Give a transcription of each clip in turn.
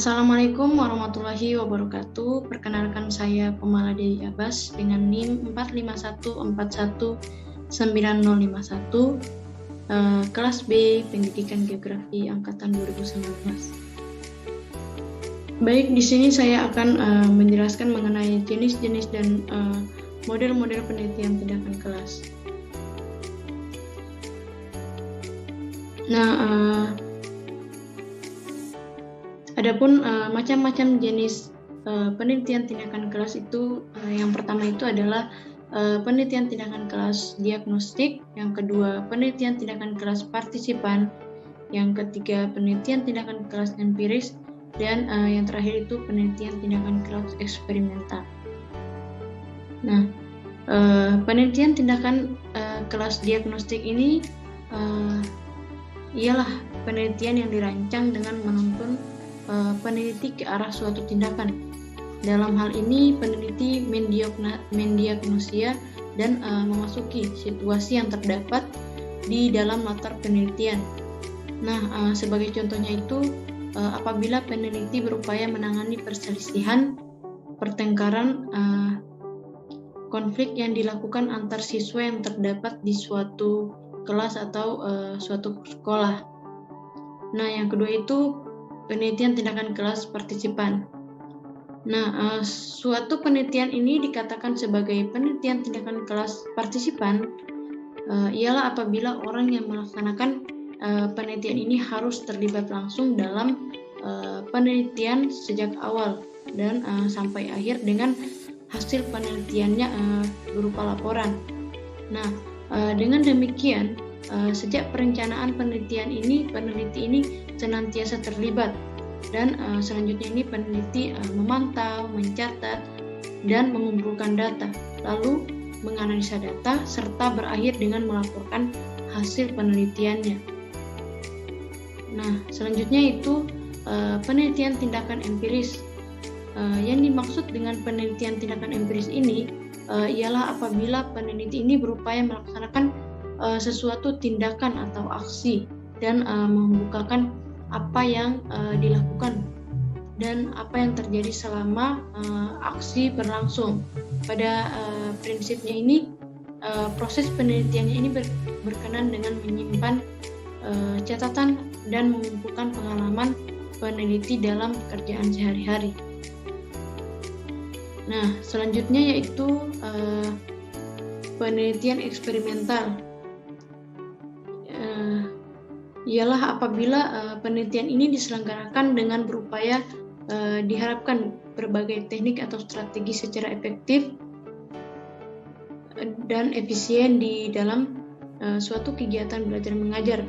Assalamualaikum warahmatullahi wabarakatuh. Perkenalkan saya Pemala Dewi Abbas dengan NIM 451419051, kelas B Pendidikan Geografi angkatan 2019. Baik, di sini saya akan menjelaskan mengenai jenis-jenis dan model-model penelitian tindakan kelas. Adapun macam-macam jenis penelitian tindakan kelas itu, yang pertama itu adalah penelitian tindakan kelas diagnostik, yang kedua penelitian tindakan kelas partisipan, yang ketiga penelitian tindakan kelas empiris, dan yang terakhir itu penelitian tindakan kelas eksperimental. Nah, penelitian tindakan kelas diagnostik ini ialah penelitian yang dirancang dengan menuntun peneliti ke arah suatu tindakan. Dalam hal ini, peneliti mendiagnosia dan memasuki situasi yang terdapat di dalam latar penelitian. Nah, sebagai contohnya itu, apabila peneliti berupaya menangani perselisihan, pertengkaran, konflik yang dilakukan antar siswa yang terdapat di suatu kelas atau suatu sekolah. Nah, yang kedua itu penelitian tindakan kelas partisipan. Nah, suatu penelitian ini dikatakan sebagai penelitian tindakan kelas partisipan ialah apabila orang yang melaksanakan penelitian ini harus terlibat langsung dalam penelitian sejak awal dan sampai akhir dengan hasil penelitiannya berupa laporan. Nah, dengan demikian sejak perencanaan penelitian ini, peneliti ini senantiasa terlibat, dan selanjutnya ini peneliti memantau, mencatat, dan mengumpulkan data, lalu menganalisa data, serta berakhir dengan melaporkan hasil penelitiannya. Nah, selanjutnya itu penelitian tindakan empiris. Yang dimaksud dengan penelitian tindakan empiris ini ialah apabila peneliti ini berupaya melaksanakan sesuatu tindakan atau aksi dan membukakan apa yang dilakukan dan apa yang terjadi selama aksi berlangsung. Pada prinsipnya ini, proses penelitiannya ini berkenan dengan menyimpan catatan dan mengumpulkan pengalaman peneliti dalam pekerjaan sehari-hari. Nah, selanjutnya yaitu penelitian eksperimental. Ialah apabila penelitian ini diselenggarakan dengan berupaya diharapkan berbagai teknik atau strategi secara efektif dan efisien di dalam suatu kegiatan belajar mengajar.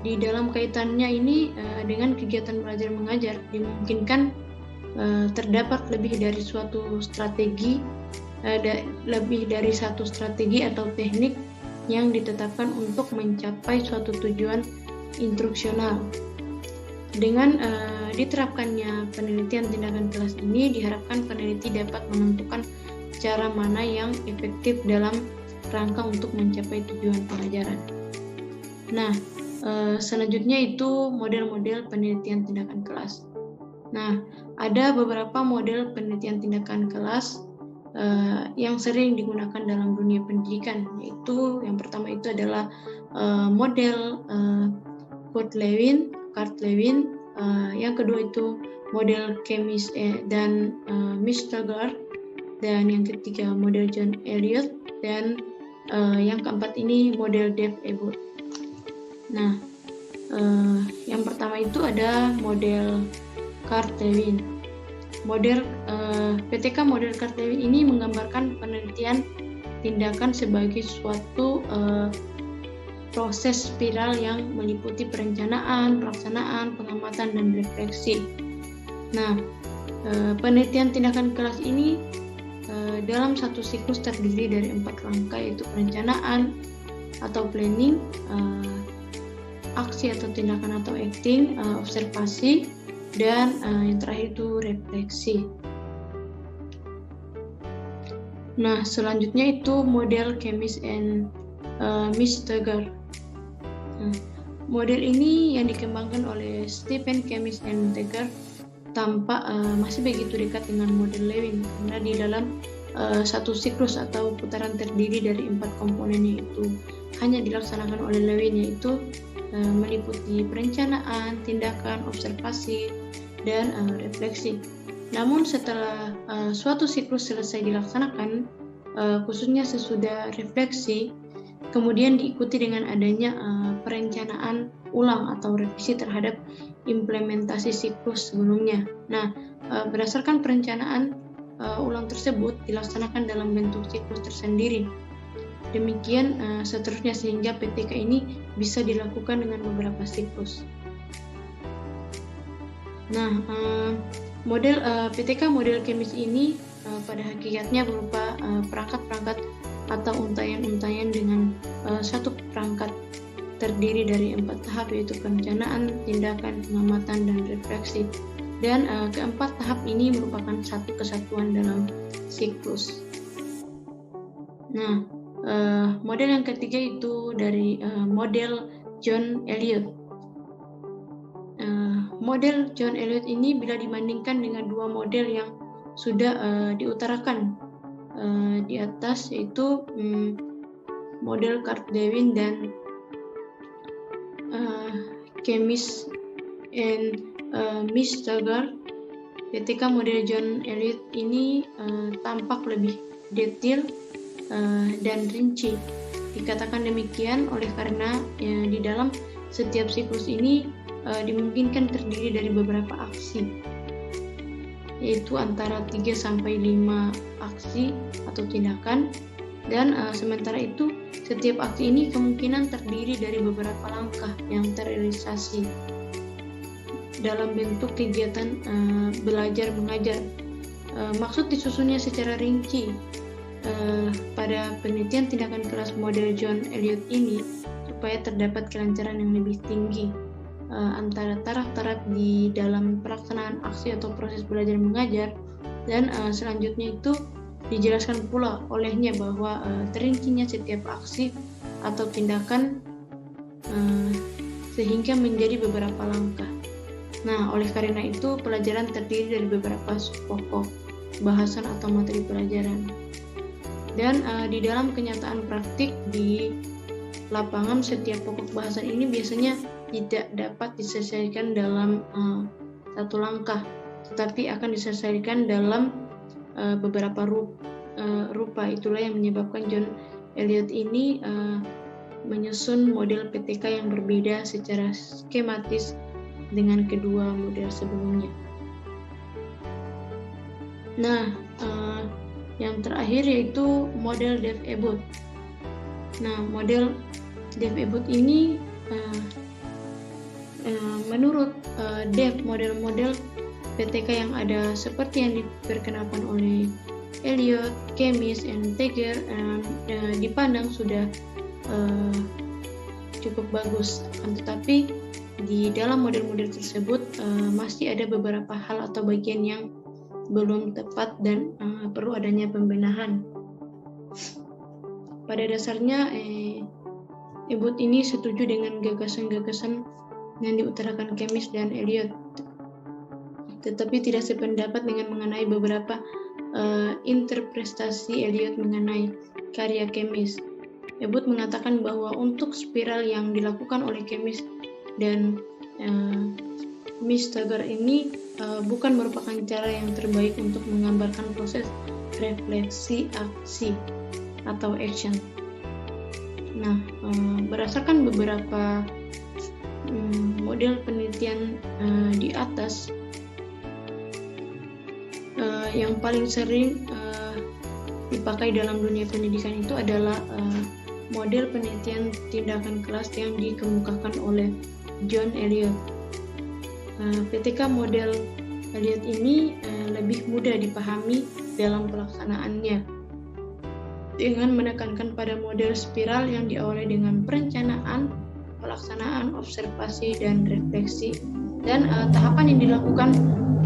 Di dalam kaitannya ini dengan kegiatan belajar mengajar dimungkinkan terdapat lebih dari suatu strategi, lebih dari satu strategi atau teknik yang ditetapkan untuk mencapai suatu tujuan instruksional. Dengan diterapkannya penelitian tindakan kelas ini, diharapkan peneliti dapat menentukan cara mana yang efektif dalam rangka untuk mencapai tujuan pengajaran. Nah, selanjutnya itu model-model penelitian tindakan kelas. Nah, ada beberapa model penelitian tindakan kelas yang sering digunakan dalam dunia pendidikan, yaitu yang pertama itu adalah model Kurt-Lewin, yang kedua itu model Kemis dan Mistergaard, dan yang ketiga model John Elliot, dan yang keempat ini model Dave Ebert. Nah, yang pertama itu ada model Kurt-Lewin. Model PTK model Kurt-Lewin ini menggambarkan penelitian tindakan sebagai suatu proses spiral yang meliputi perencanaan, pelaksanaan, pengamatan, dan refleksi. Nah, penelitian tindakan kelas ini dalam satu siklus terdiri dari 4 rangka, yaitu perencanaan atau planning, aksi atau tindakan atau acting, observasi, dan yang terakhir itu refleksi. Nah, selanjutnya itu model Kemis and Mistergaard. Model ini yang dikembangkan oleh Stephen Kemis and Mistergaard tampak masih begitu dekat dengan model Lewin, karena di dalam satu siklus atau putaran terdiri dari 4 komponen, yaitu hanya dilaksanakan oleh Lewin, yaitu meliputi perencanaan, tindakan, observasi, dan refleksi. Namun setelah suatu siklus selesai dilaksanakan, khususnya sesudah refleksi, kemudian diikuti dengan adanya perencanaan ulang atau revisi terhadap implementasi siklus sebelumnya. Nah, berdasarkan perencanaan ulang tersebut dilaksanakan dalam bentuk siklus tersendiri. Demikian seterusnya, sehingga PTK ini bisa dilakukan dengan beberapa siklus. Nah, model PTK model kemis ini pada hakikatnya berupa perangkat-perangkat atau untayan-untayan dengan satu perangkat terdiri dari 4 tahap, yaitu perencanaan, tindakan, pengamatan, dan refleksi. Dan keempat tahap ini merupakan satu kesatuan dalam siklus. Nah, model yang ketiga itu dari model John Elliott. Model John Elliott ini bila dibandingkan dengan dua model yang sudah diutarakan di atas, yaitu model Kart-Lewin dan Kemis and Mistagar, PTK model John Elliott ini tampak lebih detail dan rinci. Dikatakan demikian oleh karena di dalam setiap siklus ini dimungkinkan terdiri dari beberapa aksi, yaitu antara 3-5 aksi atau tindakan, dan sementara itu setiap aksi ini kemungkinan terdiri dari beberapa langkah yang terrealisasi dalam bentuk kegiatan belajar mengajar. Maksud disusunnya secara rinci pada penelitian tindakan kelas model John Elliott ini supaya terdapat kelancaran yang lebih tinggi antara taraf-taraf di dalam pelaksanaan aksi atau proses belajar mengajar. Dan selanjutnya itu dijelaskan pula olehnya bahwa terincinya setiap aksi atau tindakan sehingga menjadi beberapa langkah. Nah, oleh karena itu pelajaran terdiri dari beberapa pokok bahasan atau materi pelajaran. Dan di dalam kenyataan praktik di lapangan, setiap pokok bahasan ini biasanya tidak dapat diselesaikan dalam satu langkah, tetapi akan diselesaikan dalam beberapa rupa. Itulah yang menyebabkan John Elliott ini menyusun model PTK yang berbeda secara skematis dengan kedua model sebelumnya. Nah, yang terakhir yaitu model Dave-Ebot. Nah, model Dave-Ebot ini menurut Dave, model-model PTK yang ada seperti yang diperkenalkan oleh Elliott, Kemis, and Teger dipandang sudah cukup bagus. Tetapi di dalam model-model tersebut masih ada beberapa hal atau bagian yang belum tepat dan perlu adanya pembenahan. Pada dasarnya Ebot ini setuju dengan gagasan-gagasan yang diutarakan Kemis dan Elliott, tetapi tidak sependapat dengan mengenai beberapa interpretasi Elliott mengenai karya Kemis. Ebot mengatakan bahwa untuk spiral yang dilakukan oleh Kemis dan Mistagar ini bukan merupakan cara yang terbaik untuk menggambarkan proses refleksi aksi atau action. Nah, berdasarkan beberapa model penelitian di atas, yang paling sering dipakai dalam dunia pendidikan itu adalah model penelitian tindakan kelas yang dikemukakan oleh John Elliott. PTK model Elliott ini lebih mudah dipahami dalam pelaksanaannya dengan menekankan pada model spiral yang diawali dengan perencanaan, pelaksanaan, observasi, dan refleksi. Dan tahapan yang dilakukan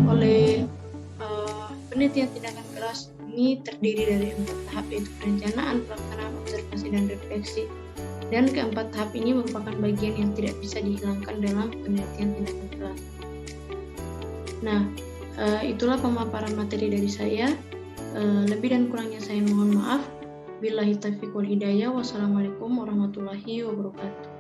oleh penelitian tindakan kelas ini terdiri dari 4 tahap, yaitu perencanaan, pelaksanaan, observasi, dan refleksi. Dan keempat tahap ini merupakan bagian yang tidak bisa dihilangkan dalam penelitian tindakan kelas. Nah, Itulah pemaparan materi dari saya. Lebih dan kurangnya saya mohon maaf. Billahi taufiq wal hidayah. Wassalamualaikum warahmatullahi wabarakatuh.